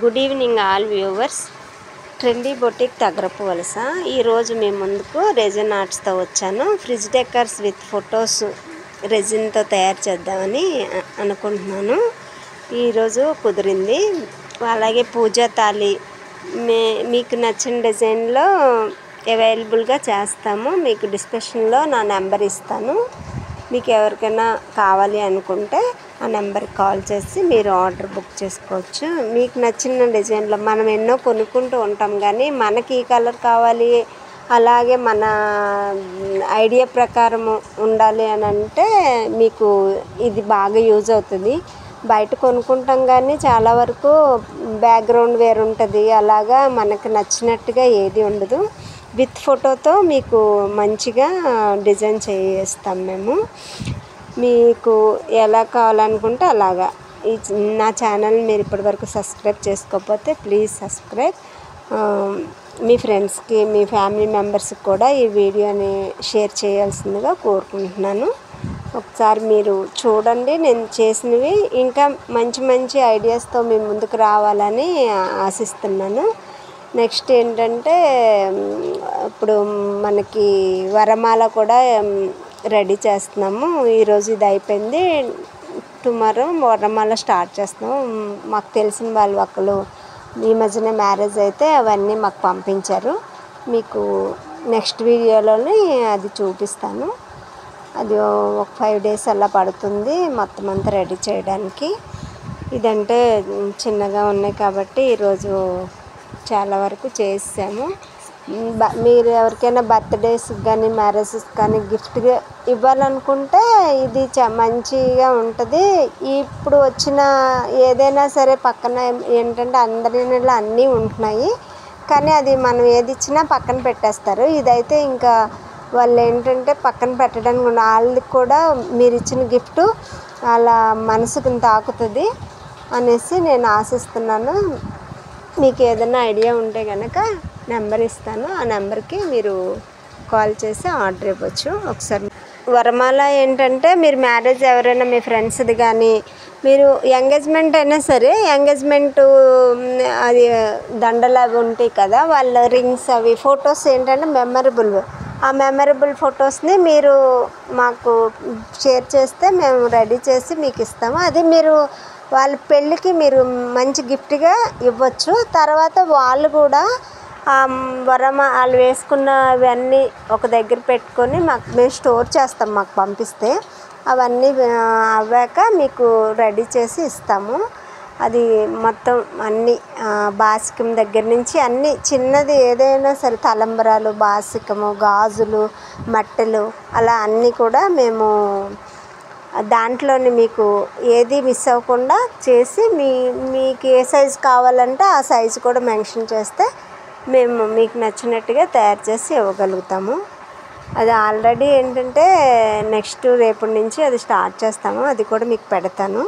Good evening all viewers. Trendy boutique Tagarapu Valasa. ఈరోజు మీ ముందుకు రెజిన్ ఆర్ట్స్తో వచ్చాను. ఫ్రిడ్జ్ డెకర్స్ విత్ ఫొటోస్ రెజిన్తో తయారు చేద్దామని అనుకుంటున్నాను. ఈరోజు కుదిరింది. అలాగే పూజా తాళి మీకు నచ్చిన డిజైన్లో అవైలబుల్గా చేస్తాము. మీకు డిస్క్రిప్షన్లో నా నెంబర్ ఇస్తాను. మీకు ఎవరికైనా కావాలి అనుకుంటే ఆ నెంబర్కి కాల్ చేసి మీరు ఆర్డర్ బుక్ చేసుకోవచ్చు. మీకు నచ్చిన డిజైన్లో మనం ఎన్నో కొనుక్కుంటూ ఉంటాం, కానీ మనకి ఈ కలర్ కావాలి, అలాగే మన ఐడియా ప్రకారం ఉండాలి అని అంటే మీకు ఇది బాగా యూజ్ అవుతుంది. బయట కొనుక్కుంటాం కానీ చాలా వరకు బ్యాక్గ్రౌండ్ వేరు ఉంటుంది, అలాగా మనకు నచ్చినట్టుగా ఏది ఉండదు. విత్ ఫోటోతో మీకు మంచిగా డిజైన్ చేయిస్తాం మేము. మీకు ఎలా కావాలనుకుంటే అలాగా. నా ఛానల్ మీరు ఇప్పటివరకు సబ్స్క్రైబ్ చేసుకోకపోతే ప్లీజ్ సబ్స్క్రైబ్. మీ ఫ్రెండ్స్కి, మీ ఫ్యామిలీ మెంబర్స్కి కూడా ఈ వీడియోని షేర్ చేయాల్సిందిగా కోరుకుంటున్నాను. ఒకసారి మీరు చూడండి. నేను చేసినవి ఇంకా మంచి మంచి ఐడియాస్తో మీ ముందుకు రావాలని ఆశిస్తున్నాను. నెక్స్ట్ ఏంటంటే, ఇప్పుడు మనకి వరమాల కూడా రెడీ చేస్తున్నాము. ఈరోజు ఇది అయిపోయింది. టుమారో వరమాల స్టార్ట్ చేస్తున్నాము. మాకు తెలిసిన వాళ్ళు ఒకళ్ళు ఈ మధ్యన మ్యారేజ్ అయితే అవన్నీ మాకు పంపించారు. మీకు నెక్స్ట్ వీడియోలోని అది చూపిస్తాను. అది ఒక 5 days అలా పడుతుంది మొత్తం అంతా రెడీ చేయడానికి. ఇదంటే చిన్నగా ఉన్నాయి కాబట్టి ఈరోజు చాలా వరకు చేసాము. మీరు ఎవరికైనా బర్త్డేస్కి కానీ మ్యారేజెస్కి కానీ గిఫ్ట్గా ఇవ్వాలనుకుంటే ఇది మంచిగా ఉంటుంది. ఇప్పుడు వచ్చిన ఏదైనా సరే పక్కన ఏంటంటే అందరి ఇళ్ళలో అన్నీ ఉంటున్నాయి, కానీ అది మనం ఏది ఇచ్చినా పక్కన పెట్టేస్తారు. ఇదైతే ఇంకా వాళ్ళు ఏంటంటే పక్కన పెట్టడానికి వాళ్ళకి కూడా మీరు ఇచ్చిన గిఫ్ట్ అలా మనసుకు తాకుతుంది అనేసి నేను ఆశిస్తున్నాను. మీకు ఏదైనా ఐడియా ఉంటే కనుక నెంబర్ ఇస్తాను. ఆ నెంబర్కి మీరు కాల్ చేసి ఆర్డర్ ఇవ్వచ్చు. ఒకసారి వరమాల ఏంటంటే, మీరు మ్యారేజ్ ఎవరైనా మీ ఫ్రెండ్స్ది కానీ, మీరు ఎంగేజ్మెంట్ అయినా సరే, ఎంగేజ్మెంట్ అది దండలు అవి ఉంటాయి కదా, వాళ్ళ రింగ్స్ అవి ఫొటోస్ ఏంటంటే మెమరబుల్. ఆ మెమరబుల్ ఫొటోస్ని మీరు మాకు షేర్ చేస్తే మేము రెడీ చేసి మీకు ఇస్తాము. అది మీరు వాళ్ళ పెళ్ళికి మీరు మంచి గిఫ్ట్గా ఇవ్వచ్చు. తర్వాత వాళ్ళు కూడా వాళ్ళు వేసుకున్నవన్నీ ఒక దగ్గర పెట్టుకొని మేము స్టోర్ చేస్తాం. మాకు పంపిస్తే అవన్నీ అవ్వాక మీకు రెడీ చేసి ఇస్తాము. అది మొత్తం అన్నీ బాసికం దగ్గర నుంచి అన్నీ చిన్నది ఏదైనా సరే, తలంబరాలు, బాసికము, గాజులు, మట్టెలు, అలా అన్నీ కూడా మేము దాంట్లోని మీకు ఏది మిస్ అవ్వకుండా చేసి మీకు ఏ సైజు కావాలంటే ఆ సైజు కూడా మెన్షన్ చేస్తే మేము మీకు నచ్చినట్టుగా తయారు చేసి ఇవ్వగలుగుతాము. అది ఆల్రెడీ ఏంటంటే నెక్స్ట్ రేపటి నుంచి అది స్టార్ట్ చేస్తాము. అది కూడా మీకు పెడతాను.